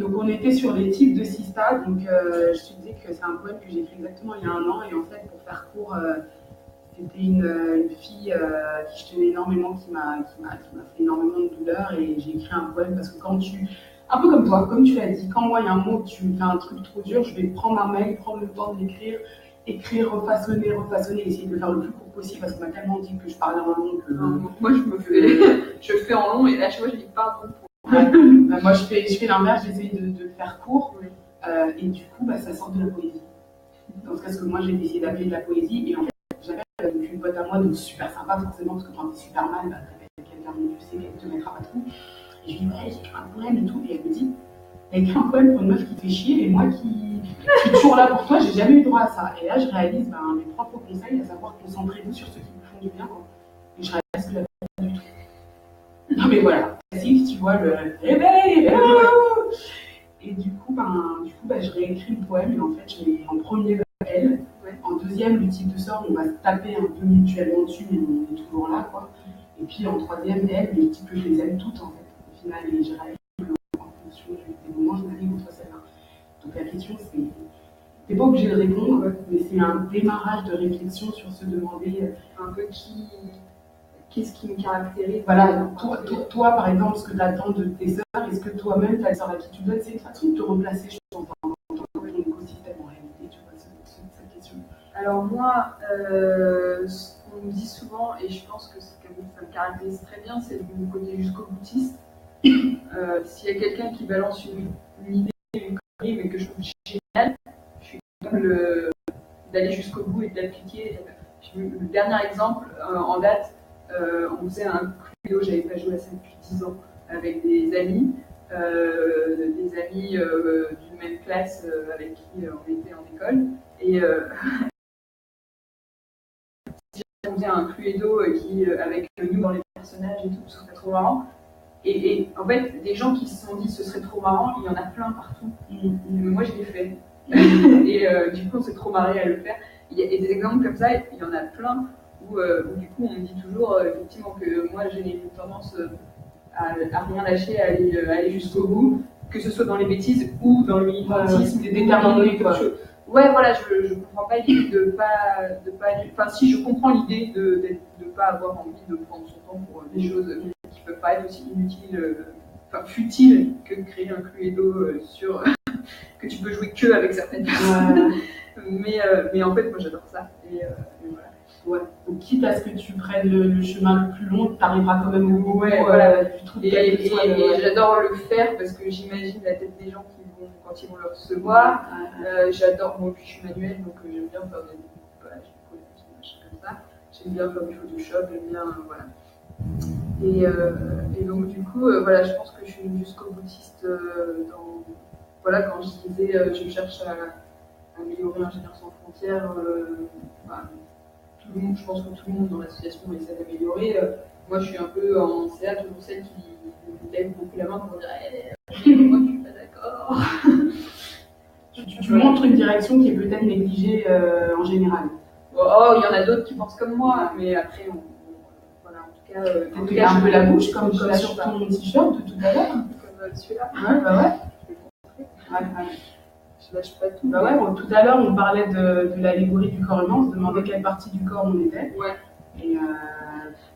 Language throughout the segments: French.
donc on était sur les types de Sista. Donc je te disais que c'est un poème que j'ai écrit exactement il y a 1 an. Et en fait, pour faire court, c'était une fille qui je tenais énormément, qui m'a fait énormément de douleur. Et j'ai écrit un poème parce que quand tu. Un peu comme toi, comme tu l'as dit, quand moi il y a un mot, tu me fais un truc trop dur, je vais prendre un mail, prendre le temps de l'écrire, écrire, refaçonner, essayer de le faire le plus court possible parce qu'on m'a tellement dit que je parlais en long que. Moi je fais en long et à chaque fois je dis pardon. Moi je fais l'inverse, j'essaye de le faire court et du coup ça sort de la poésie. Dans ce cas, ce que moi j'ai décidé d'appeler de la poésie et en fait j'appelle avec une pote à moi, donc super sympa forcément parce que quand t'es super mal, t'appelles quelqu'un dont tu sais qu'elle te mettra pas trop. Et je lui dis ouais, j'ai écrit un poème et tout, et elle me dit t'as écrit un poème pour une meuf qui te fait chier et moi qui suis toujours là pour toi, j'ai jamais eu droit à ça. Et là je réalise mes propres conseils, à savoir concentrez-vous sur ceux qui vous font du bien quoi. Et je réalise que la pas du tout. Non mais voilà, si tu vois le réveil. Et du coup, je réécris le poème et en fait je mets en premier vers elle, en deuxième le type de sort, on va se taper un peu mutuellement dessus mais on est toujours là quoi. Et puis en troisième elle, les types que je les aime toutes en fait. Au final, et j'ai réalisé que en fonction des moments, je m'aligne entre celle-là. Donc la question c'est, t'es pas obligé de répondre, mais c'est un démarrage de réflexion sur se demander un peu qu'est-ce qui me caractérise. Voilà, toi par exemple, ce que tu attends de tes sœurs, est-ce que toi-même, ta sœur à qui tu donnes, c'est une façon de te replacer, je pense, dans ton écosystème en réalité, tu vois, cette question. Alors moi, ce qu'on me dit souvent, et je pense que ça me caractérise très bien, c'est mon côté jusqu'au boutiste. S'il y a quelqu'un qui balance une idée, une connerie, mais que je trouve géniale, je suis capable d'aller jusqu'au bout et de l'appliquer. Le dernier exemple en date, on faisait un Cluedo, j'avais pas joué à ça depuis 10 ans, avec des amis d'une même classe avec qui on était en école. Et on faisait un Cluedo avec nous dans les personnages et tout, ce serait trop marrant. Et en fait, des gens qui se sont dit ce serait trop marrant, il y en a plein partout. Moi je l'ai fait. Et du coup on s'est trop marré à le faire. Il y a des exemples comme ça, il y en a plein où du coup on me dit toujours effectivement que moi j'ai une tendance à rien lâcher, à aller jusqu'au bout, que ce soit dans les bêtises ou dans le militantisme, déterminé quoi. Ouais, voilà, je comprends pas l'idée de pas. Enfin, si je comprends l'idée de pas avoir envie de prendre son temps pour des choses qui peuvent pas être aussi inutiles, futiles que de créer un Cluedo sur que tu peux jouer que avec certaines personnes. Mais en fait, moi j'adore ça. Et voilà. Ouais. Donc, quitte à ce que tu prennes le chemin le plus long, tu arriveras quand même au bout voilà. du truc. Et j'adore le faire parce que j'imagine la tête des gens quand ils vont le recevoir. J'adore, moi je suis manuelle donc j'aime bien faire des collages, des machins comme ça. J'aime bien faire du Photoshop, j'aime bien, voilà. Et donc du coup, voilà, je pense que je suis jusqu'au boutiste voilà, quand je disais je cherche à améliorer Ingénieurs sans frontières, tout le monde, je pense que tout le monde dans l'association essaie d'améliorer. Moi, je suis un peu en CA, toujours celle qui lève beaucoup la main pour dire moi, je suis pas d'accord. Tu montres une direction qui est peut-être négligée en général. Oh, il y en a d'autres qui pensent comme moi, mais après, voilà, en tout cas. Peut-être qu'il y a un peu la bouche, comme sur ton t-shirt de tout à l'heure. Comme celui-là. Ouais, bah ouais. Je vais montrer. Je lâche pas tout. Bah ouais, bon, tout à l'heure, on parlait de l'allégorie du corps humain, on se demandait quelle partie du corps on était. Ouais. Et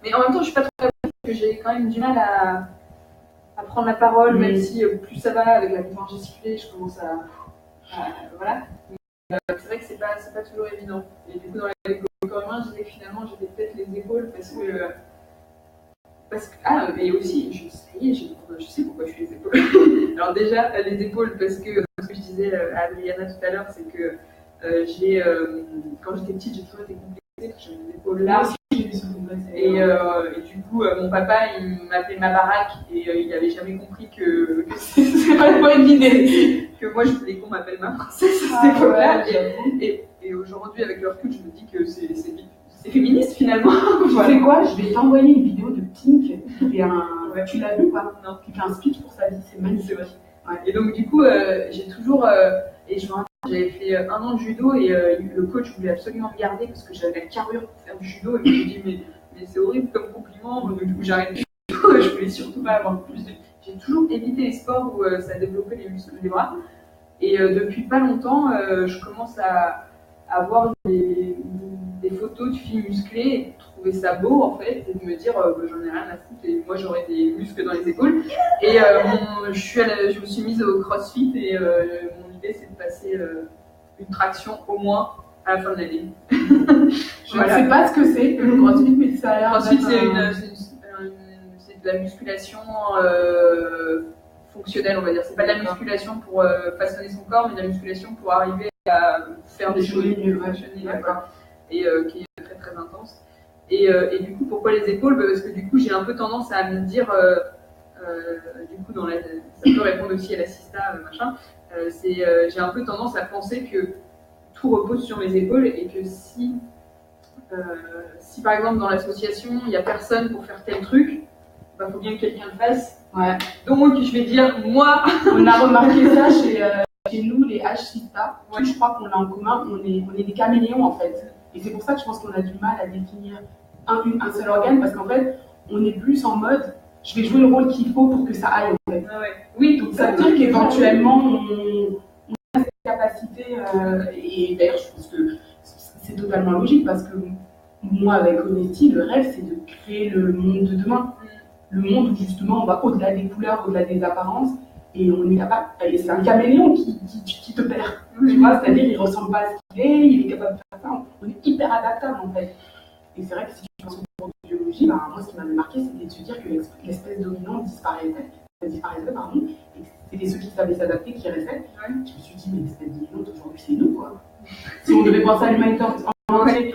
mais en même temps, je suis pas très parce que j'ai quand même du mal à prendre la parole, même si plus ça va avec la mémoire gesticulée, je commence à voilà. Mais, c'est vrai que c'est pas toujours évident. Et du coup, dans l'allégorie du corps humain, je disais que finalement, j'avais peut-être les épaules parce que mais aussi, je sais pourquoi je suis les épaules. Alors déjà, les épaules, parce que ce que je disais à Adriana tout à l'heure, c'est que quand j'étais petite, j'ai toujours été complexée, parce que j'avais les épaules larges. Et du coup, mon papa, il m'appelait ma baraque, et il n'avait jamais compris que c'est pas une bonne idée. Que moi, je voulais qu'on m'appelle ma princesse à cette époque-là. Et aujourd'hui, avec le recul, je me dis que c'est féministe finalement. Tu sais quoi, je vais t'envoyer une vidéo de Pink qui fait tu l'as vu quoi? Non. Qui fait un speech pour sa vie, c'est magnifique. Ouais. Et donc du coup, j'ai toujours, et je me rappelle, j'avais fait 1 an de judo et le coach voulait absolument me garder parce que j'avais la carrure pour faire du judo. Et je me dis mais c'est horrible comme compliment. Donc du coup, j'arrête le judo. Je voulais surtout pas avoir plus de. J'ai j'ai toujours évité les sports où ça développait les muscles des bras. Et depuis pas longtemps, je commence à avoir des photos de filles musclées et de trouver ça beau en fait, et de me dire j'en ai rien à foutre et moi j'aurais des muscles dans les épaules. Et je me suis mise au CrossFit et mon idée c'est de passer une traction au moins à la fin de l'année. Je ne sais pas ce que c'est le CrossFit, mais ça a l'air. CrossFit c'est de la musculation fonctionnelle, on va dire. C'est pas de la musculation pour façonner son corps, mais de la musculation pour arriver à faire des choses mieux fonctionner, et qui est très très intense. Et du coup, pourquoi les épaules? Parce que du coup, j'ai un peu tendance à me dire, du coup, ça peut répondre aussi à l'assista, machin. J'ai un peu tendance à penser que tout repose sur mes épaules et que si par exemple dans l'association il n'y a personne pour faire tel truc, il faut bien que quelqu'un le fasse. Ouais. Donc je vais dire moi. On a remarqué ça chez nous, les H-Sista. Ouais. Je crois qu'on l'a en commun, on est des caméléons en fait. Et c'est pour ça que je pense qu'on a du mal à définir un seul organe, parce qu'en fait on est plus en mode je vais jouer le rôle qu'il faut pour que ça aille en fait. Ouais. Oui, donc ça veut dire qu'éventuellement on a cette capacité, et d'ailleurs je pense que c'est totalement logique, parce que moi avec Honesty, le rêve c'est de créer le monde de demain. Le monde où justement on va au-delà des couleurs, au-delà des apparences, et on est capable. Et c'est un caméléon qui te perd. Tu vois, c'est-à-dire il ressemble pas à ce qu'il est, il est capable de faire ça. On est hyper adaptable en fait. Et c'est vrai que si je pense au cours de biologie, moi ce qui m'avait marqué c'était de se dire que l'espèce dominante disparaissait, et que c'était ceux qui savaient s'adapter qui restaient. Je me suis dit, mais l'espèce dominante aujourd'hui c'est nous quoi. Si on devait penser à l'humanité en entier.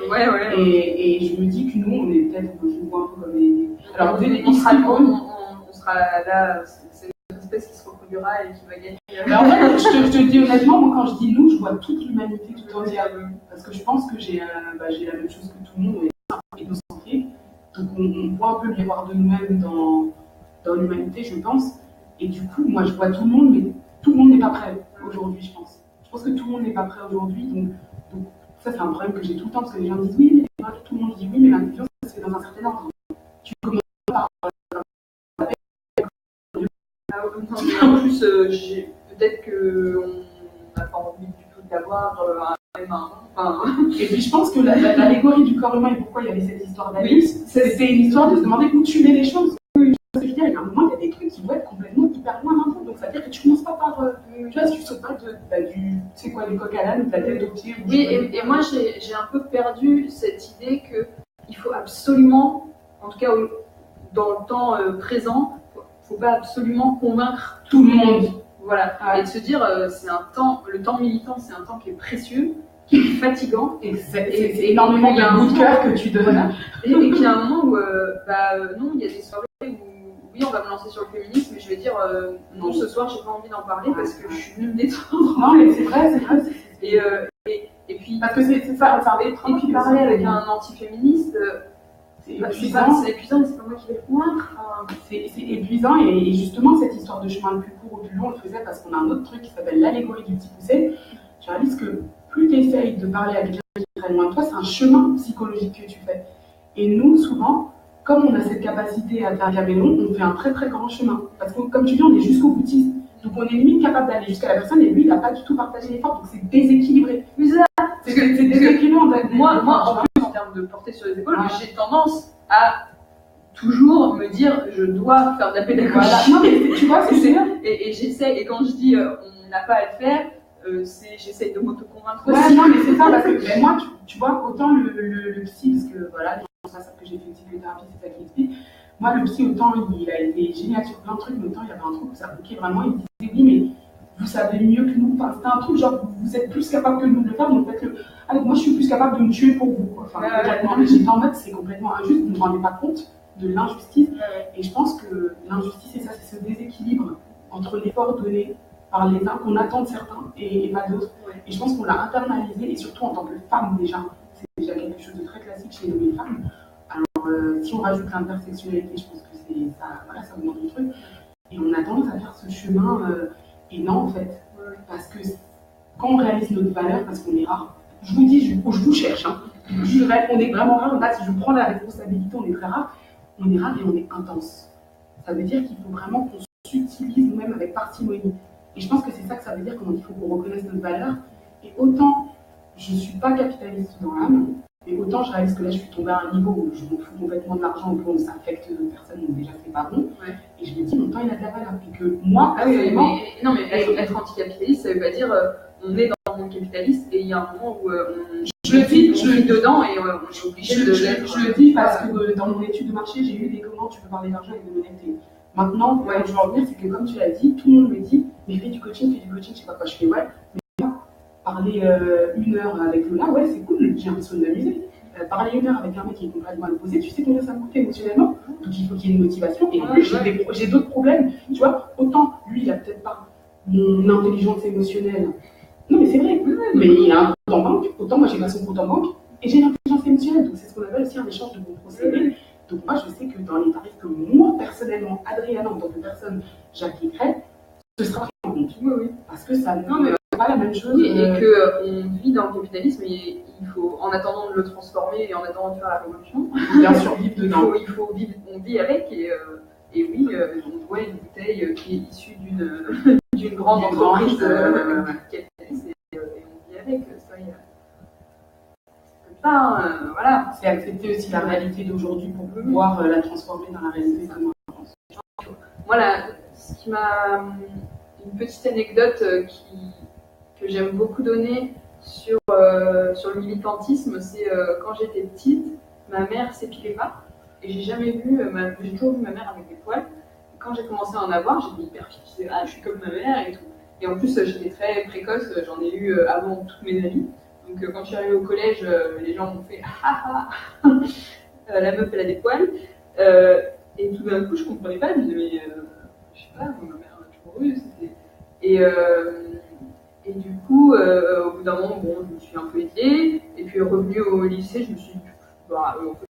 Et je me dis que nous on est peut-être, je nous vois un peu comme des. Alors on sera là, c'est notre espèce qui se reproduira et qui va gagner. Alors en fait, je te dis honnêtement, moi quand je dis nous, je vois toute l'humanité tout entière. Parce que je pense que j'ai la même chose que tout le monde, on est égocentrique. Donc on voit un peu le miroir de nous-mêmes dans l'humanité, je pense. Et du coup, moi je vois tout le monde, mais tout le monde n'est pas prêt aujourd'hui, je pense. Je pense que tout le monde n'est pas prêt aujourd'hui. Donc ça, c'est un problème que j'ai tout le temps, parce que les gens disent oui, mais tout le monde dit oui, mais l'inclusion, ça se fait dans un certain ordre. Tu commences par. En plus, peut-être qu'on n'a pas envie du tout d'avoir un humain. Et puis je pense que l'allégorie du corps humain et pourquoi il y avait cette histoire d'Alice, c'était une histoire de se demander où tu mets les choses. Parce que je veux dire, il y a un moment, il y a des trucs qui vont être complètement hyper loin d'un. Donc ça veut dire que tu commences pas par. Tu vois, si tu sautes pas c'est quoi, les coques à l'âne, de la tête au pied. Oui, et moi j'ai un peu perdu cette idée qu'il faut absolument, en tout cas dans le temps présent, il ne faut pas absolument convaincre tout le monde. Voilà. Et de se dire, le temps militant, c'est un temps qui est précieux, qui est fatigant. C'est énormément de bout de cœur que tu donnes. Voilà. Et qu'il y a un moment où, non, il y a des soirées où, oui, on va me lancer sur le féminisme, mais je vais dire, non, ce soir, j'ai pas envie d'en parler parce que je suis venue me détendre. Non, mais c'est vrai. Et puis, parce que c'est ça, ça avait et puis parler avec un anti-féministe. C'est épuisant. C'est épuisant, mais c'est pas moi qui vais le convaincre. C'est épuisant, et justement, cette histoire de chemin le plus court au plus long, on le faisait parce qu'on a un autre truc qui s'appelle l'allégorie du petit poussé. Tu réalises que plus tu essayes de parler avec quelqu'un qui est très loin de toi, c'est un chemin psychologique que tu fais. Et nous, souvent, comme on a cette capacité à faire un caméléon, on fait un très très grand chemin. Parce que, comme tu dis, on est jusqu'au boutiste. Donc on est limite capable d'aller jusqu'à la personne, et lui, il n'a pas du tout partagé l'effort, donc c'est déséquilibré. C'est déséquilibré en fait. Moi, en termes de portée sur les épaules, j'ai tendance à toujours me dire je dois faire de la pédagogie. Voilà. Non mais tu vois, c'est ça. Et j'essaie, et quand je dis on n'a pas à le faire, j'essaie de m'auto-convaincre aussi. Ouais, non mais c'est ça, parce que moi, tu vois, autant le psy, parce que voilà, c'est ça que j'ai fait une psychothérapie, c'est ça qui explique. Moi, le psy, autant il a été génial sur plein de trucs, mais autant il y avait un truc où ça bloquait vraiment, il me disait oui, mais vous savez mieux que nous. Enfin, c'était un truc genre, vous êtes plus capable que nous de le faire, donc faites-le. Alors, moi, je suis plus capable de me tuer pour vous. Enfin, j'étais en mode, c'est complètement injuste, vous ne vous rendez pas compte de l'injustice. Et je pense que l'injustice, c'est ça, c'est ce déséquilibre entre l'effort donné par les uns qu'on attend de certains et pas d'autres. Et je pense qu'on l'a internalisé, et surtout en tant que femme déjà. C'est déjà quelque chose de très classique chez nous les femmes. Alors, si on rajoute l'intersectionnalité, je pense que ça augmente le truc. Et on a tendance à faire ce chemin. Et non, en fait, parce que quand on réalise notre valeur, parce qu'on est rare, je vous dis, je vous cherche, hein. On est vraiment rare, là, si je prends la responsabilité, on est très rare, on est rare et on est intense. Ça veut dire qu'il faut vraiment qu'on s'utilise nous-mêmes avec parcimonie. Et je pense que c'est ça que ça veut dire quand on dit qu'il faut qu'on reconnaisse notre valeur. Et autant je ne suis pas capitaliste dans l'âme, et autant je réalise que là je suis tombée à un niveau où je m'en fous complètement de l'argent, où ça affecte d'autres personnes, donc déjà c'est pas bon. Ouais. Et je me dis, mon temps il a de la valeur. Et que moi, personnellement. Non, mais être anticapitaliste, ça veut pas dire on est dans le monde capitaliste et il y a un moment où je le vis dedans et on est obligé de l'être. Je le dis parce que dans mon étude de marché, j'ai eu des comment tu peux parler d'argent et de l'honnêteté. Maintenant, ouais, je veux en venir, c'est que comme tu l'as dit, tout le monde me dit, mais fais du coaching, je sais pas quoi. Je fais ouais, mais parler 1 heure avec Lola, ouais, c'est cool, j'ai l'impression de m'amuser. Parler 1 heure avec un mec qui est complètement à l'opposé, tu sais combien ça me coûte émotionnellement. Donc il faut qu'il y ait une motivation. Et en plus, j'ai d'autres problèmes. Tu vois, autant lui, il a peut-être pas mon intelligence émotionnelle. Non, mais c'est vrai, mais il a un compte en banque, autant moi j'ai pas son compte en banque et j'ai l'intelligence émotionnelle. Donc c'est ce qu'on appelle aussi un échange de bons procédés. Donc moi je sais que dans les tarifs que moi personnellement, Adriana en tant que personne, j'appliquerai, ce sera pris en compte. Oui. Parce que ça n'est pas la même chose. Oui, et qu'on vit dans le capitalisme et il faut, en attendant de le transformer et en attendant de faire la révolution, bien sûr vivre dedans. Il faut vivre, on vit avec et oui, on voit une bouteille qui est issue d'une grande entreprise capitaliste et on vit avec. Ça, voilà. C'est accepter aussi la réalité d'aujourd'hui pour pouvoir la transformer dans la réalité de comment on pense. Voilà, ce qui m'a. Une petite anecdote que j'aime beaucoup donner sur le militantisme, c'est quand j'étais petite, ma mère s'épilait pas. Et j'ai toujours vu ma mère avec des poils. Et quand j'ai commencé à en avoir, j'étais hyper fière. Je disais, je suis comme ma mère et tout. Et en plus, j'étais très précoce, j'en ai eu avant toutes mes amies. Donc quand je suis arrivée au collège, les gens m'ont fait la meuf elle a des poils. Et tout d'un coup, je comprenais pas. Je me disais, mais je sais pas, ma mère a toujours eu. Et du coup, au bout d'un moment, je me suis un peu aidée. Et puis revenue au lycée, je me suis dit, en fait,